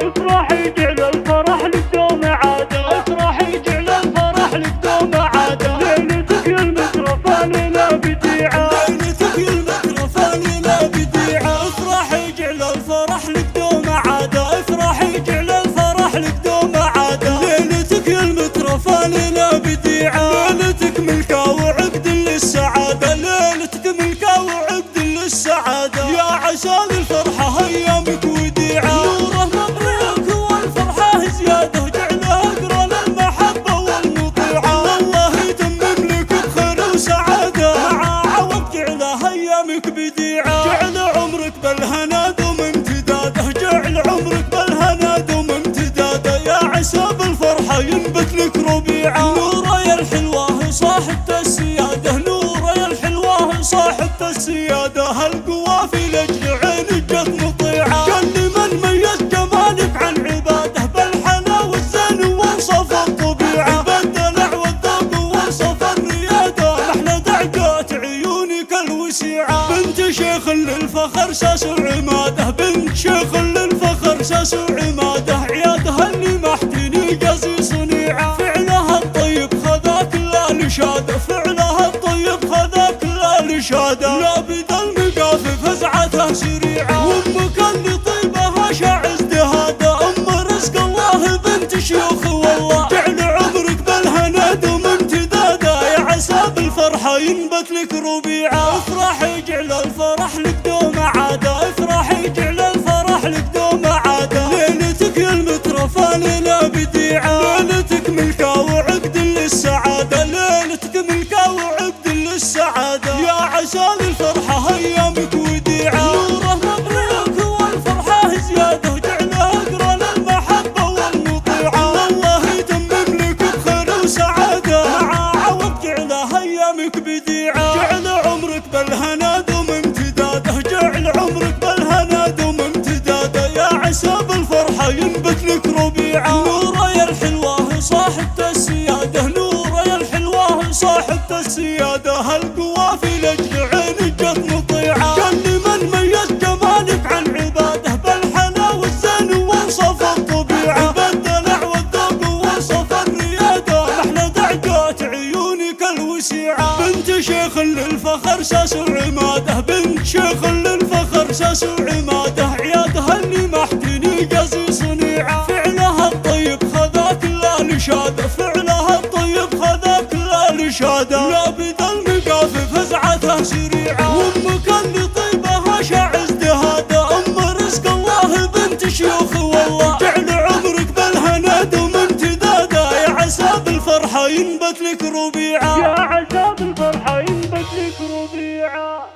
افرحي جعل الفرح لك دوم عادة، افرحي جعل الفرح لك دوم عادة، ليلتك يا المترفة ليلة بديعة، ليلتك يا المترفة ليلة بديعة. افرحي جعل الفرح لك دوم عادة، افرحي جعل الفرح لك دوم عادة، ليلتك يا المترفة ليلة بديعة. ليلتك ملكة وعقد للسعادة، ليلتك ملكة وعقد للسعادة، يا عسى للفرحة ايامك وديعة. نوره مبروك والفرحة زيادة، جعله اقرى للمحبة والمطيعة، والله يتمم لك بخير وسعادة، مع عوض جعله ايامك بديعة. جعل عمرك بالهنا دوم امتداده، جعل عمرك بالهنا دوم امتداده، يا عسى بالفرحة ينبت لك ربيعة. نوره يا الحلوة صاحبة السيادة، نوره يا الحلوة صاحبة السيادة، هالقوافي لاجل عينك جت مطيعة. كل من ميز جمالك عن عباده، بالحلا والزين وانصف الطبيعة، بالدلع والذوق وانصف الريادة، محلى دعقات عيونك الوسيعة. بنت شيخ للفخر ساس وعماده، بنت شيخ للفخر ساس وعماده، عيادها اللي محتني قاسي صنيعة. فعلها الطيب خذاك لا لشاده، فعلها الطيب خذاك لا لشاده، لا بدا المقافي فزعته سريعة. وامك اللي طيبها شاع ازدهاده، ام رزق الله بنت شيوخ والله، جعل عمرك بالهنا دوم امتداده، يا عسى بالفرحة ينبت لك ربيعة. افرحي جعل الفرح لك دوم عادة، افرحي جعل الفرح لك دوم عادة، ليلتك يا المترفة ليلة بديعة. ليلتك ملكة وعقد للسعادة، ليلتك ملكة وعقد للسعادة، يا عسى للفرحة ايامك وديعة. نوره مبروك والفرحة زيادة، جعله اقرى للمحبة والمطيعة، والله يتمم لك بخير وسعادة، مع عوض جعله ايامك بديعة. جعل عمرك بالهنا دوم امتداده، جعل عمرك بالهنا دوم امتداده، يا عسى بالفرحة ينبت لك ربيعة. نوره يا الحلوة صاحبة السيادة، نوره يا الحلوة صاحبة السيادة، هالقوافي لاجل عينك جت مطيعة. كل من ميز جمالك عن عباده، بالحلا والزين وانصف الطبيعة، بالدلع والذوق وانصف الريادة، محلى دعقات عيونك الوسيعة. بنت شيخ للفخر ساس وعماده، بنت شيخ للفخر ساس وعماده، عيادها اللي محتني قاسي صنيعة. فعلها الطيب خذاك لا لشاده، فعلها الطيب خذاك لا لشاده، لا بدا المقافي فزعته سريعة. وامك اللي طيبها شاع ازدهاده، ام رزق الله بنت شيوخ والله، جعل عمرك بالهنا دوم امتداده، يا عسى بالفرحة ينبت لك ربيعة، يا عسى بالفرحة ينبت لك ربيعة.